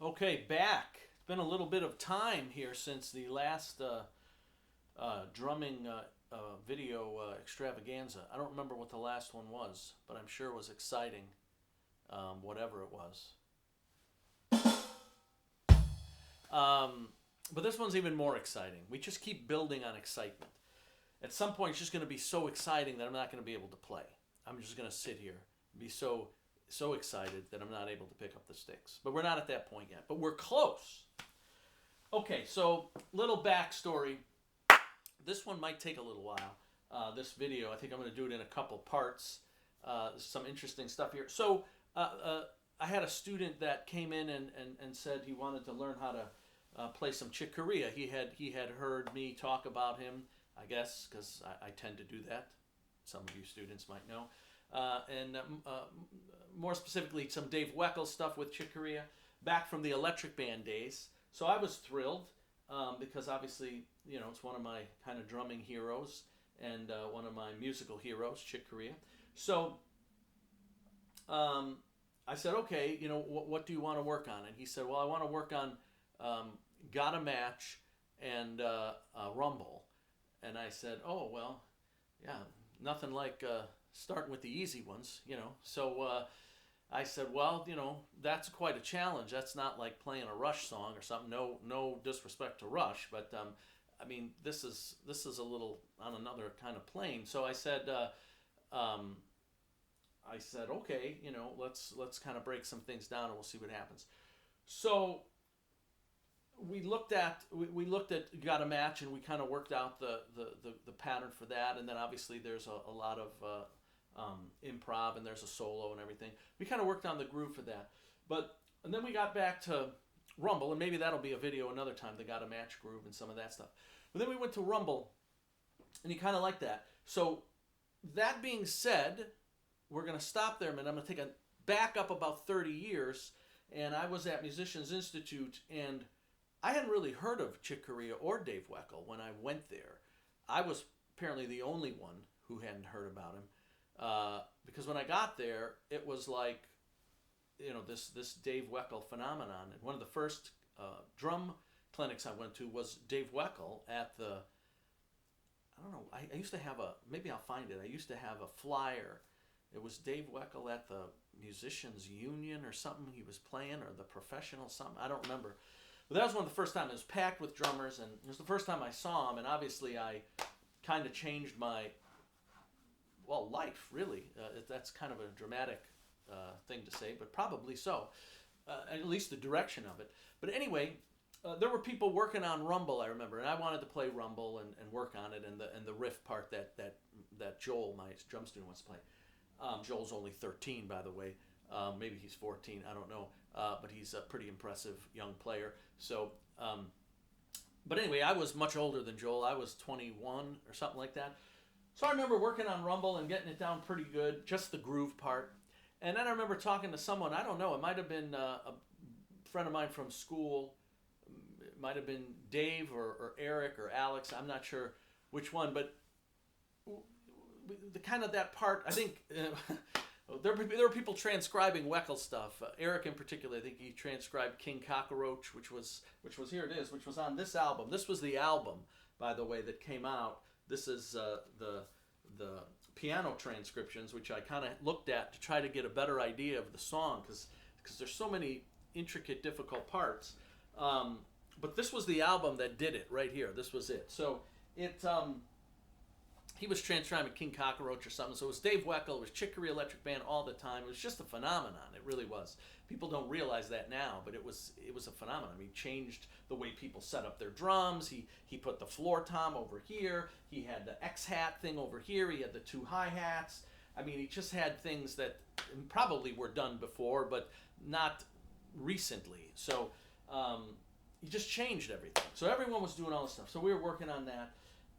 Okay, back. It's been a little bit of time here since the last drumming video extravaganza. I don't remember what the last one was, but I'm sure it was exciting, whatever it was. But this one's even more exciting. We just keep building on excitement. At some point, it's just going to be so exciting that I'm not going to be able to play. I'm just going to sit here and be so excited that I'm not able to pick up the sticks. But we're not at that point yet. But we're close. Okay, so little backstory. This one might take a little while. This video, I think I'm going to do it in a couple parts. There's some interesting stuff here. So I had a student that came in and said he wanted to learn how to play some Chick Corea. He had heard me talk about him, I guess, because I tend to do that. Some of you students might know. And more specifically, some Dave Weckl stuff with Chick Corea, back from the Electric Band days. So I was thrilled because obviously, it's one of my kind of drumming heroes and one of my musical heroes, Chick Corea. So I said, okay, what do you want to work on? And he said, well, I want to work on Got a Match and Rumble. And I said, oh, well, yeah, nothing like starting with the easy ones, So I said, well, that's quite a challenge. That's not like playing a Rush song or something. No disrespect to Rush, but I mean, this is a little on another kind of plane. So I said, okay, let's kind of break some things down and we'll see what happens. So we looked at Got a Match, and we kind of worked out the pattern for that, and then obviously there's a lot of improv, and there's a solo and everything. We kind of worked on the groove for that, and then we got back to Rumble, and maybe that'll be a video another time, the Got a Match groove and some of that stuff. But then we went to Rumble, and you kind of like that. So that being said, we're going to stop there a minute. I'm going to take a back up about 30 years, and I was at Musicians Institute, and I hadn't really heard of Chick Corea or Dave Weckl when I went there. I was apparently the only one who hadn't heard about him, because when I got there, it was like, this Dave Weckl phenomenon. And one of the first drum clinics I went to was Dave Weckl at the, I don't know, I used to have maybe I'll find it. I used to have a flyer. It was Dave Weckl at the Musicians Union or something he was playing, or the Professional something. I don't remember. But that was one of the first times. It was packed with drummers, and it was the first time I saw him, and obviously I kind of changed my, life, really. That's kind of a dramatic thing to say, but probably so, at least the direction of it. But anyway, there were people working on Rumble, I remember, and I wanted to play Rumble and work on it, and the riff part that Joel, my drum student, wants to play. Joel's only 13, by the way. Maybe he's 14, I don't know. But he's a pretty impressive young player. So, but anyway, I was much older than Joel. I was 21 or something like that. So I remember working on Rumble and getting it down pretty good, just the groove part. And then I remember talking to someone, I don't know, it might have been a friend of mine from school. It might have been Dave or Eric or Alex. I'm not sure which one, but the kind of that part, I think there were people transcribing Weckl stuff. Eric in particular, I think he transcribed King Cockroach, which was here it is, which was on this album. This was the album, by the way, that came out. This is the piano transcriptions, which I kind of looked at to try to get a better idea of the song, because there's so many intricate, difficult parts. But this was the album that did it right here. This was it. So it. He was transcribing King Cockroach or something. So it was Dave Weckl, it was Chick Corea Electric Band all the time. It was just a phenomenon. It really was. People don't realize that now, but it was a phenomenon. I mean, he changed the way people set up their drums. He put the floor tom over here. He had the X-hat thing over here. He had the two hi-hats. I mean, he just had things that probably were done before, but not recently. So he just changed everything. So everyone was doing all this stuff. So we were working on that.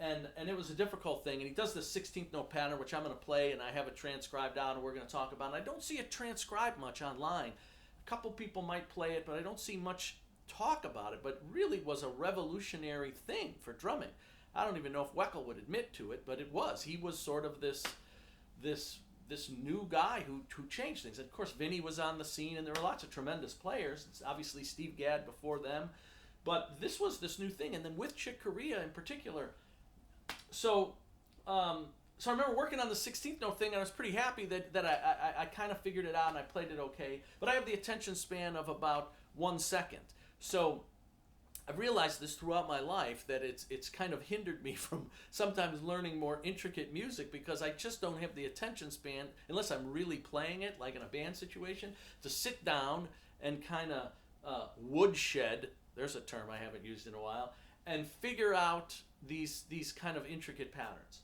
And it was a difficult thing. And he does the 16th note pattern, which I'm going to play, and I have it transcribed out, and we're going to talk about it. And I don't see it transcribed much online. A couple people might play it, but I don't see much talk about it. But it really was a revolutionary thing for drumming. I don't even know if Weckl would admit to it, but it was. He was sort of this this new guy who changed things. And of course, Vinny was on the scene, and there were lots of tremendous players. It's obviously Steve Gadd before them, but this was this new thing. And then with Chick Corea in particular, so so I remember working on the 16th note thing, and I was pretty happy that I kind of figured it out and I played it okay. But I have the attention span of about 1 second, so I've realized this throughout my life, that it's kind of hindered me from sometimes learning more intricate music, because I just don't have the attention span, unless I'm really playing it, like in a band situation, to sit down and kind of woodshed, there's a term I haven't used in a while, and figure out these kind of intricate patterns.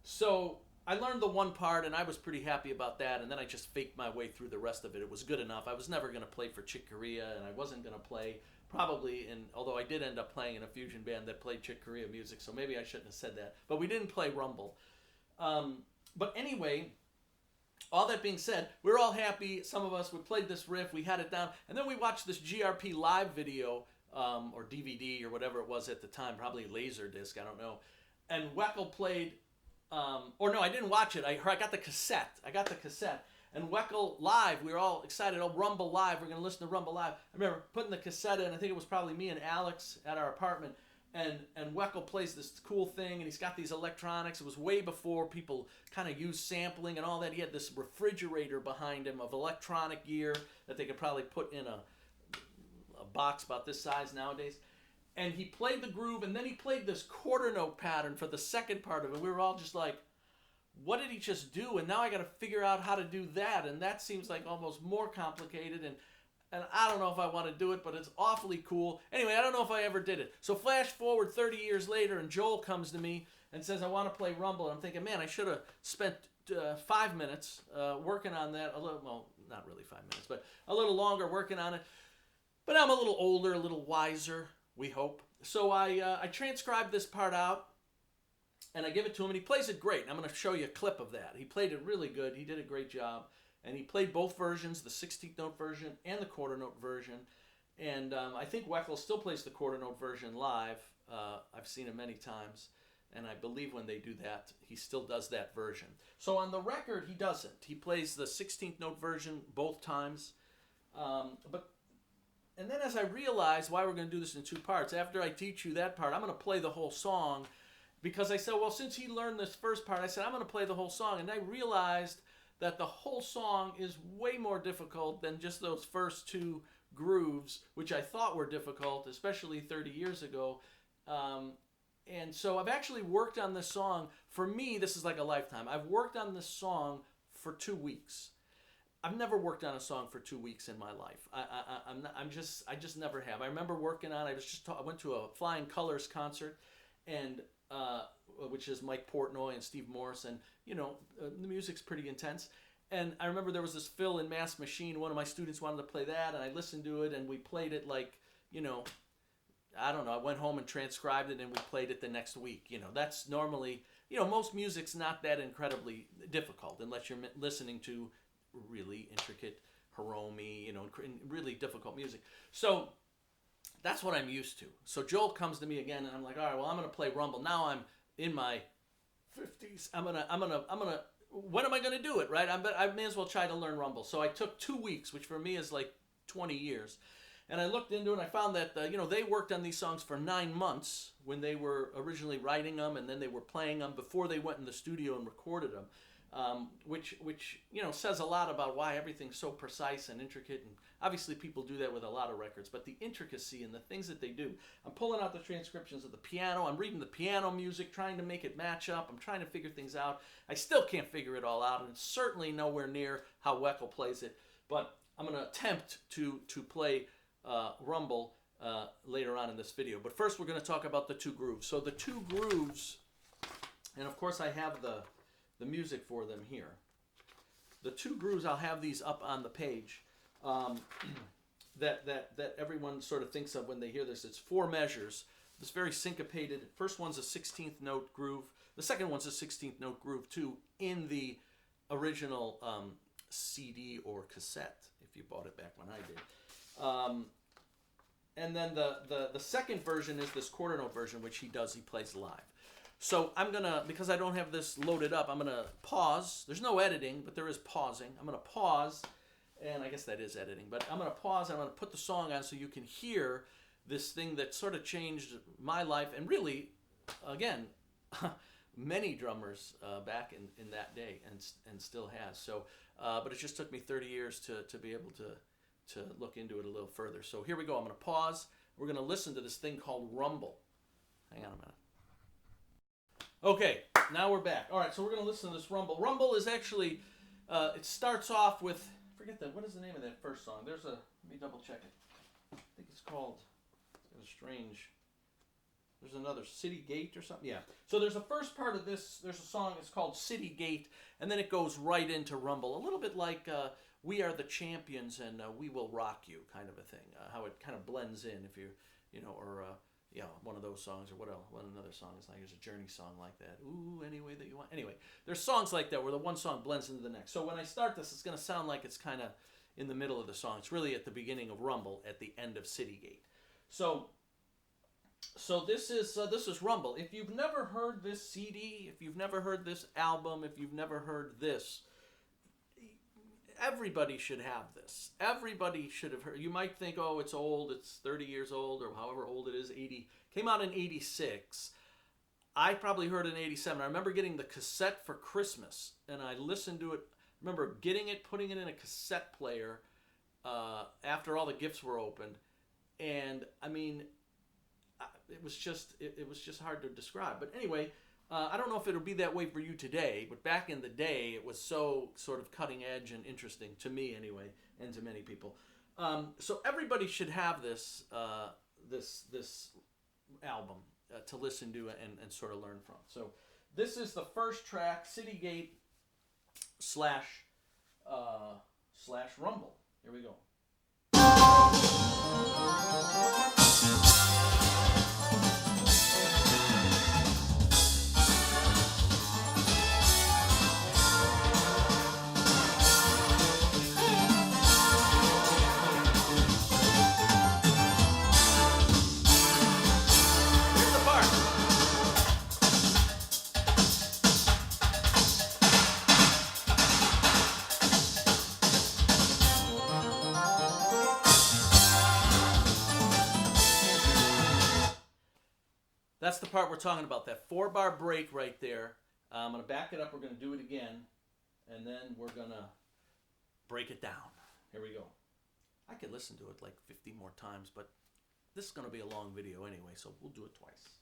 So I learned the one part, and I was pretty happy about that, and then I just faked my way through the rest of it. It was good enough. I was never going to play for Chick Corea, and I wasn't going to play probably although I did end up playing in a fusion band that played Chick Corea music, so maybe I shouldn't have said that. But we didn't play Rumble. But anyway, all that being said, we're all happy. Some of us, we played this riff, we had it down, and then we watched this GRP live video, or DVD or whatever it was at the time, probably Laserdisc, I don't know. And Weckl played, or no, I didn't watch it. I got the cassette. And Weckl live, we were all excited. Oh, Rumble live, we're going to listen to Rumble live. I remember putting the cassette in. I think it was probably me and Alex at our apartment. And Weckl plays this cool thing, and he's got these electronics. It was way before people kind of used sampling and all that. He had this refrigerator behind him of electronic gear that they could probably put in a box about this size nowadays. And he played the groove, and then he played this quarter note pattern for the second part of it. We were all just like, what did he just do? And now I got to figure out how to do that, and that seems like almost more complicated, and I don't know if I want to do it, but it's awfully cool. Anyway, I don't know if I ever did it. So flash forward 30 years later, and Joel comes to me and says, I want to play Rumble. And I'm thinking, man, I should have spent 5 minutes working on that. A little, well, not really 5 minutes, but a little longer working on it. But I'm a little older, a little wiser, we hope. So I transcribed this part out, and I give it to him, and he plays it great. And I'm going to show you a clip of that. He played it really good. He did a great job. And he played both versions, the 16th note version and the quarter note version. And I think Weckl still plays the quarter note version live. I've seen him many times. And I believe when they do that, he still does that version. So on the record, he doesn't. He plays the 16th note version both times. And then as I realized why we're going to do this in 2 parts, after I teach you that part, I'm going to play the whole song. Because I said, well, since he learned this first part, I said, I'm going to play the whole song. And I realized that the whole song is way more difficult than just those first 2 grooves, which I thought were difficult, especially 30 years ago. And so I've actually worked on this song. For me, this is like a lifetime. I've worked on this song for 2 weeks. I've never worked on a song for 2 weeks in my life. I just never have. I remember working on. I went to a Flying Colors concert, and which is Mike Portnoy and Steve Morse, and the music's pretty intense. And I remember there was this fill in Mass Machine. One of my students wanted to play that, and I listened to it, and we played it like, I don't know. I went home and transcribed it, and we played it the next week. That's normally, most music's not that incredibly difficult unless you're listening to really intricate Hiromi, really difficult music. So that's what I'm used to. So Joel comes to me again, and I'm like, all right, well, I'm going to play Rumble. Now I'm in my 50s. When am I going to do it, right? I may as well try to learn Rumble. So I took 2 weeks, which for me is like 20 years. And I looked into it, and I found that, they worked on these songs for 9 months when they were originally writing them, and then they were playing them before they went in the studio and recorded them. Which says a lot about why everything's so precise and intricate, and obviously people do that with a lot of records, but the intricacy and the things that they do. I'm pulling out the transcriptions of the piano, I'm reading the piano music, trying to make it match up, I'm trying to figure things out. I still can't figure it all out, and it's certainly nowhere near how Weckl plays it, but I'm going to attempt to play Rumble later on in this video. But first we're going to talk about the 2 grooves. So the 2 grooves, and of course I have the music for them here. The 2 grooves, I'll have these up on the page that everyone sort of thinks of when they hear this. It's 4 measures. This very syncopated. First one's a 16th note groove. The second one's a 16th note groove too, in the original CD or cassette, if you bought it back when I did. And then the second version is this quarter note version, which he plays live. So I'm gonna, because I don't have this loaded up, I'm gonna pause. There's no editing, but there is pausing. I'm gonna pause, and I guess that is editing, but I'm gonna pause and I'm gonna put the song on so you can hear this thing that sort of changed my life, and really, again, many drummers back in that day, and still has. So, but it just took me 30 years to be able to look into it a little further. So here we go. I'm gonna pause. We're gonna listen to this thing called Rumble. Hang on a minute. Okay, now we're back. All right, so we're going to listen to this Rumble. Rumble is actually, it starts off with, forget that, what is the name of that first song? Let me double check it. I think it's called, it's strange, there's another, City Gate or something? Yeah. So there's a first part of this, there's a song, it's called City Gate, and then it goes right into Rumble. A little bit like We Are the Champions and We Will Rock You kind of a thing. How it kind of blends in if you know, or... yeah, one of those songs, or what else? What another song is like? There's a Journey song like that. Ooh, any way that you want. Anyway, there's songs like that where the one song blends into the next. So when I start this, it's going to sound like it's kind of in the middle of the song. It's really at the beginning of Rumble, at the end of City Gate. So this is Rumble. If you've never heard this CD, if you've never heard this album, if you've never heard this, everybody should have this. Everybody should have heard. You might think, oh, it's old. It's 30 years old, or however old it is. 80 came out in 86. I probably heard it in 87. I remember getting the cassette for Christmas, and I listened to it. I remember getting it, putting it in a cassette player after all the gifts were opened, and I mean, it was just hard to describe. But anyway. I don't know if it'll be that way for you today, but back in the day, it was so sort of cutting edge and interesting, to me anyway, and to many people. So everybody should have this this album to listen to and sort of learn from. So this is the first track, City Gate / Rumble. Here we go. That's the part we're talking about, that 4-bar break right there. I'm going to back it up. We're going to do it again, and then we're going to break it down. Here we go. I could listen to it like 50 more times, but this is going to be a long video anyway, so we'll do it twice.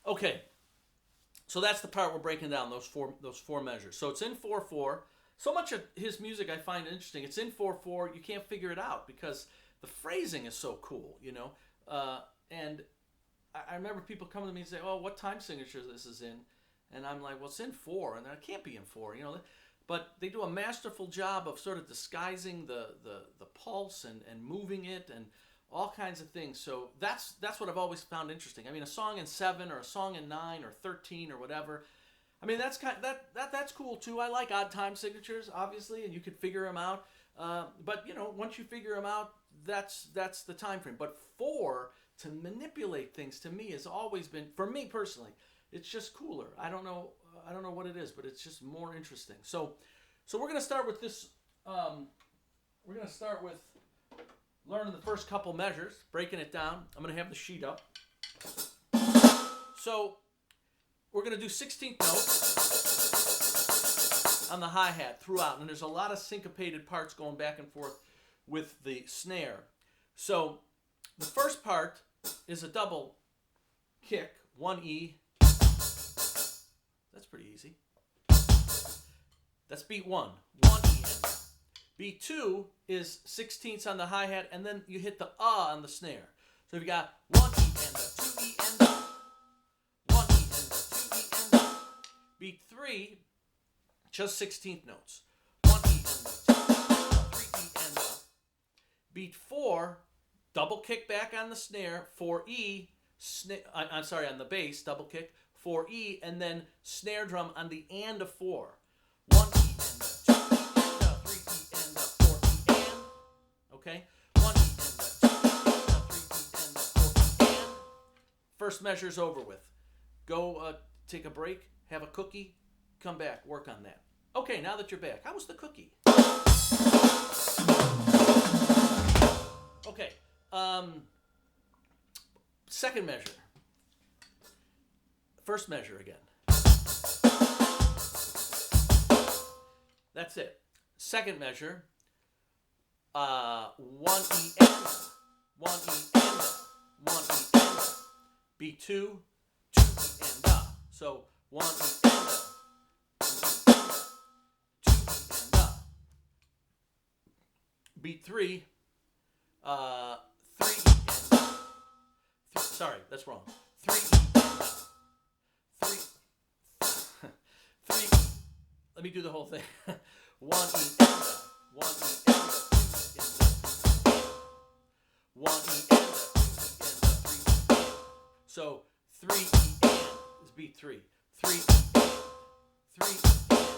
Okay, so that's the part we're breaking down, those four measures. So it's in 4/4. So much of his music I find interesting. It's in 4/4. You can't figure it out because the phrasing is so cool, you know. And I remember people coming to me and say, "Oh, what time signature this is in?" And I'm like, "Well, it's in 4," and it can't be in 4, you know. But they do a masterful job of sort of disguising the pulse and moving it and all kinds of things. So that's what I've always found interesting. I mean, a song in 7 or a song in 9 or 13 or whatever. I mean, that's that's cool too. I like odd time signatures, obviously, and you could figure them out. But you know, once you figure them out, that's the time frame. But 4, to manipulate things, to me has always been, for me personally, it's just cooler. I don't know what it is, but it's just more interesting. So we're gonna start with this. We're gonna start with learning the first couple measures, breaking it down. I'm gonna have the sheet up. So we're going to do 16th notes on the hi-hat throughout, and there's a lot of syncopated parts going back and forth with the snare. So the first part is a double kick, 1E. That's pretty easy. That's beat 1, 1E and beat 2 is 16ths on the hi-hat, and then you hit the on the snare. So you've got 1E and 2E and 1E and 2E and beat 3, just 16th notes. 1E and 3E and beat 4, double kick back on the snare, 4E, on the bass, double kick, 4E, and then snare drum on the and of 4. 1E and 2E and 3E and 4E and, okay? 1E and 2E and 3E and 4E and. First measure's over with. Go take a break, have a cookie, come back, work on that. Okay, now that you're back, how was the cookie? Okay, second measure. First measure again. That's it. Second measure. 1E and 1E and 1E and B2, 2E and So 1E and 2E and beat 3, 3E and sorry, that's wrong. 3E and 3. Let me do the whole thing. 1E and 1E and 2E and 1E and 2E and 3E. So 3E and is beat 3. 3E and 3E and.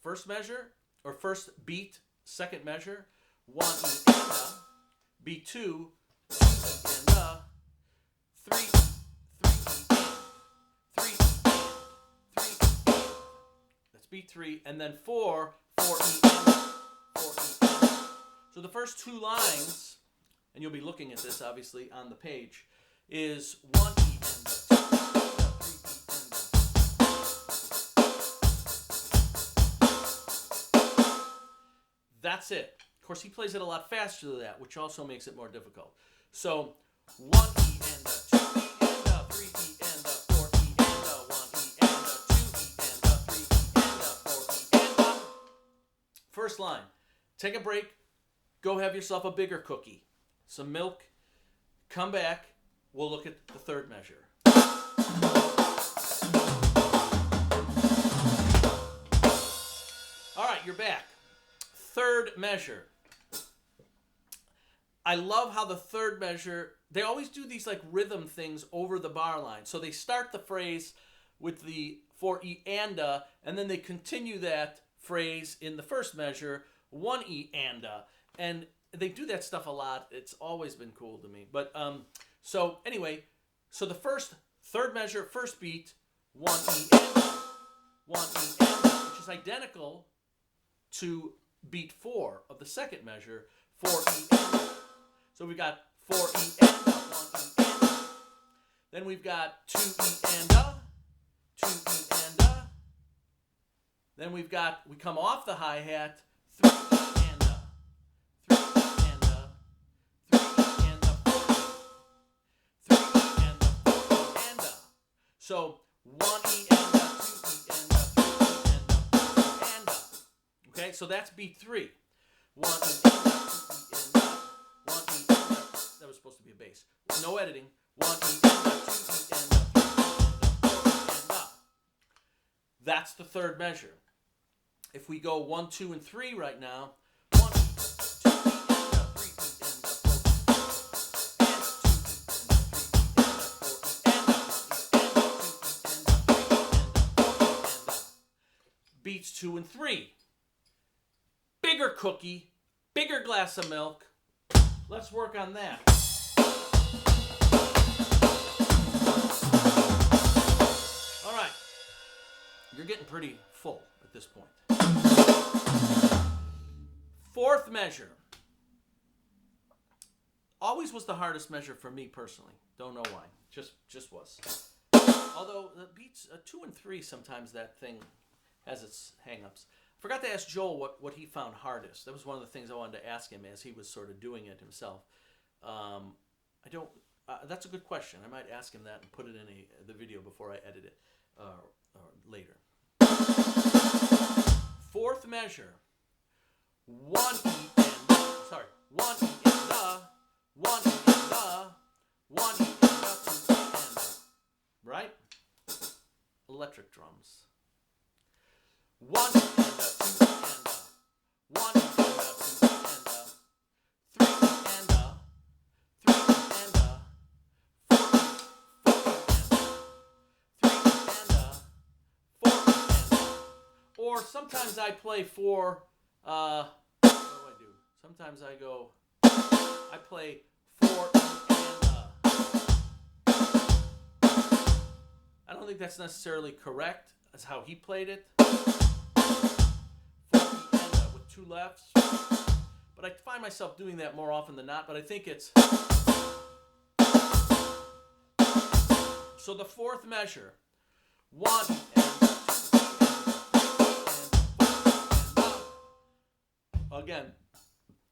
First measure or first beat, second measure. 1E and beat 2, 2E and 3, 3E and 3E and 3E and. That's beat 3, and then 4, 4E and 4E and. So the first two lines, and you'll be looking at this obviously on the page, is 1E and 2E and 3E and. That's it. Of course, he plays it a lot faster than that, which also makes it more difficult. So 1E and 2E and 3E and 4E and 1E and 2E and 3E and 4E and. First line. Take a break. Go have yourself a bigger cookie. Some milk. Come back. We'll look at the third measure. All right, you're back. Third measure. I love how the third measure, they always do these like rhythm things over the bar line. So they start the phrase with the 4E and then they continue that phrase in the first measure, 1E and they do that stuff a lot. It's always been cool to me. But so anyway, so the third measure, first beat, 1E and 1E and which is identical to beat 4 of the second measure, 4E and. So we've got 4E and 1E and. Then we've got 2E and 2E and. Then we come off the hi-hat, 3E and 3E and 3E and 4E, 3E and 4E and. So 1E and 2E and 3E and 4E and. Okay, so that's beat 3. 1E and 2E and 1E and that was supposed to be a bass. No editing. 1E and 2E and 3E and That's the third measure. If we go 1, 2, and 3 right now, 1E, 2E and 3E and 4E and 2E and 3E and 4E and 1E and 2E and 3E and beats 2 and 3. Bigger cookie, bigger glass of milk. Let's work on that. All right. You're getting pretty full at this point. Fourth measure. Always was the hardest measure for me personally. Don't know why. Just was. Although the beats 2 and 3, sometimes that thing has its hang-ups. I forgot to ask Joel what he found hardest. That was one of the things I wanted to ask him as he was sort of doing it himself. I don't. That's a good question. I might ask him that and put it in the video before I edit it later. Fourth measure. 1 E and the. Sorry. 1 E and the. 1 E and the. 1 E and the. 2 E and the. Right? Electric drums. 1 E and the. 2 E and the. 1 E and the. 2 E and the. 3 E and the. 3 E and the. 4 E. 4 E and the. 3 E and the. 4 E and the. Or sometimes I play 4. What do I do? Sometimes I play 4 E and I don't think that's necessarily correct. That's how he played it. 4 E and with 2 lefts. But I find myself doing that more often than not. But I think it's so the fourth measure. 1 E and again,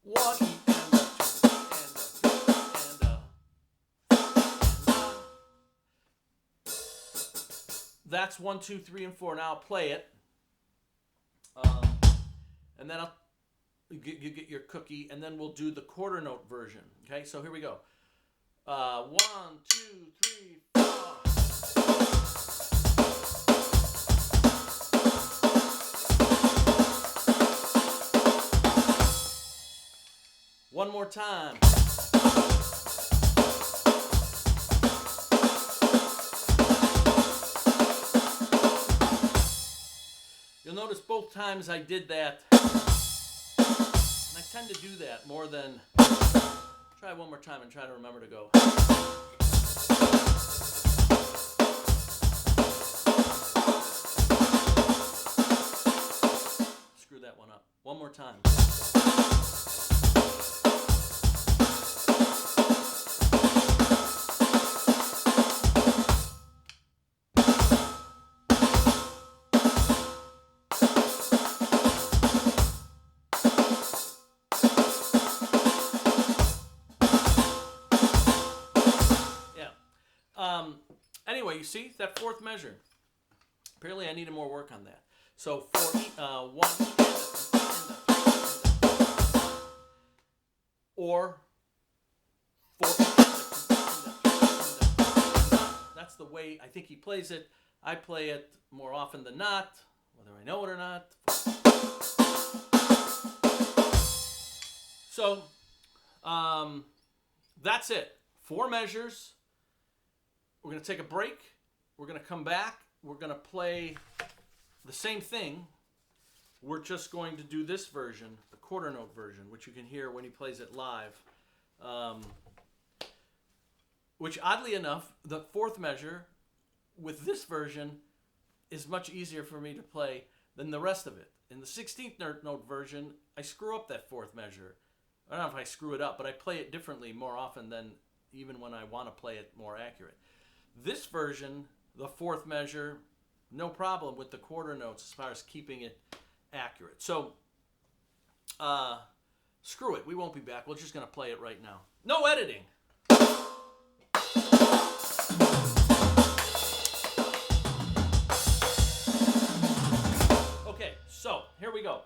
1 E and 2 E and that's 1, 2, 3, and 4. Now I'll play it, and then you get your cookie, and then we'll do the quarter note version. Okay, so here we go. 1, 2, 3, 4. One more time. You'll notice both times I did that, and I tend to do that more than, try one more time and try to remember to go. Screw that one up. One more time. Anyway, you see that fourth measure. Apparently, I needed more work on that. So 4 E, 1 E and the 3 and the, or 4 E and the. That's the way I think he plays it. I play it more often than not, whether I know it or not. So that's it. 4 measures. We're going to take a break. We're going to come back. We're going to play the same thing. We're just going to do this version, the quarter note version, which you can hear when he plays it live. Which, oddly enough, the fourth measure with this version is much easier for me to play than the rest of it. In the 16th note version, I screw up that fourth measure. I don't know if I screw it up, but I play it differently more often than even when I want to play it more accurate. This version, the fourth measure, no problem with the quarter notes as far as keeping it accurate. So, screw it. We won't be back. We're just going to play it right now. No editing. Okay, so here we go.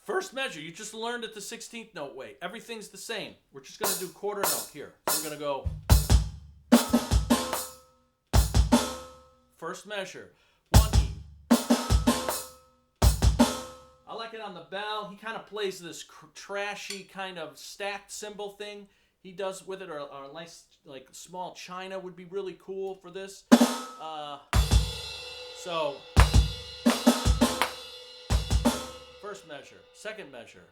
First measure, you just learned it the 16th note way. Everything's the same. We're just going to do quarter note here. So we're going to go first measure, 1 E. I like it on the bell. He kind of plays this trashy kind of stacked cymbal thing he does with it, or a nice like small china would be really cool for this. So first measure, second measure.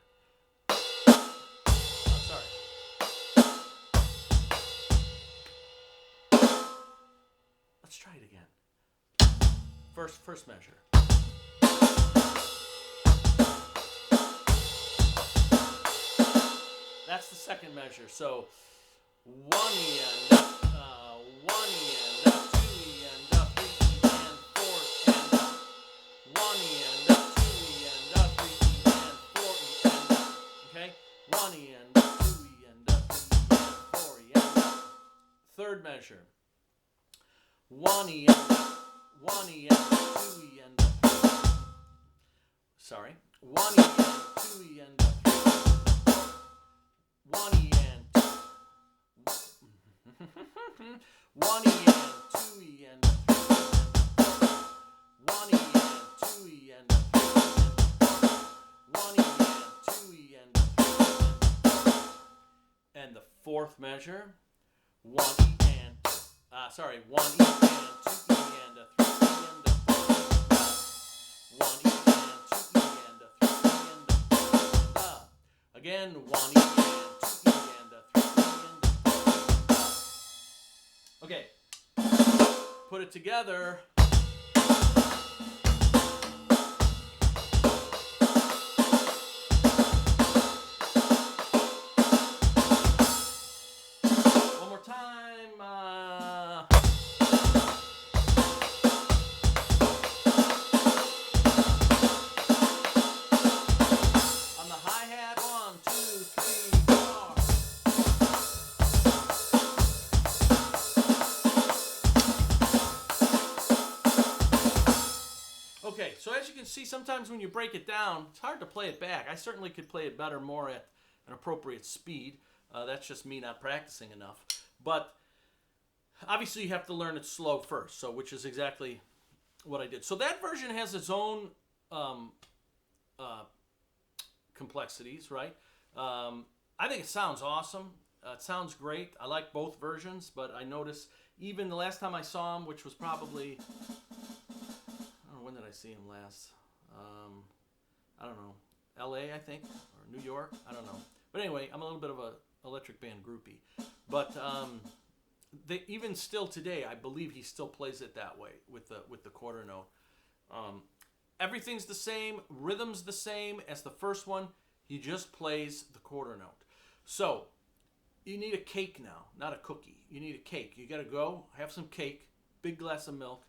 Sorry. Let's try it again. First measure. That's the second measure. So 1 E and 1 E and 1 E and a 2 E and a 3 E and a 4 E and a third measure. 1 E and a 1 E and a 2 E and a 1 E and 2 E and a 1 E and 1 E and 2 E and 1 E and 2 E and 1 E and 2 E and the fourth measure, 1 E and 1 E and 2 E and a 3 E and a 4 1 E and 2 E and a 3 E and a 4 again 1 E and 2 E and a 3 E and a 4 okay, put it together. One more time. On the hi-hat, 1, 2, 3, 4. Okay, so as you can see, sometimes when you break it down, it's hard to play it back. I certainly could play it better, more at an appropriate speed. That's just me not practicing enough. But obviously you have to learn it slow first, so which is exactly what I did. So that version has its own complexities, right? I think it sounds awesome. It sounds great. I like both versions, but I noticed even the last time I saw him, which was probably, I don't know, when did I see him last? I don't know, LA, I think, or New York, I don't know. But anyway, I'm a little bit of a Electric Band groupie. But even still today, I believe he still plays it that way with the quarter note. Everything's the same, rhythm's the same as the first one. He just plays the quarter note. So you need a cake now, not a cookie. You need a cake. You got to go have some cake, big glass of milk.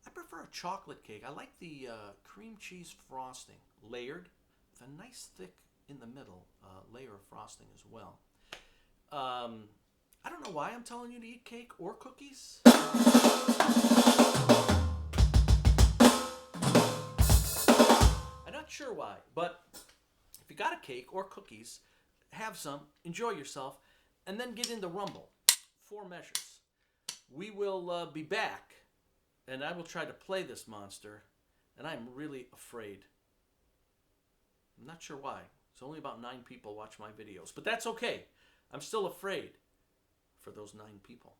I prefer a chocolate cake. I like the cream cheese frosting, layered with a nice thick in the middle layer of frosting as well. I don't know why I'm telling you to eat cake or cookies. I'm not sure why, but if you got a cake or cookies, have some, enjoy yourself, and then get into rumble. 4 measures. We will be back, and I will try to play this monster, and I'm really afraid. I'm not sure why. It's only about 9 people watch my videos, but that's okay. I'm still afraid for those 9 people.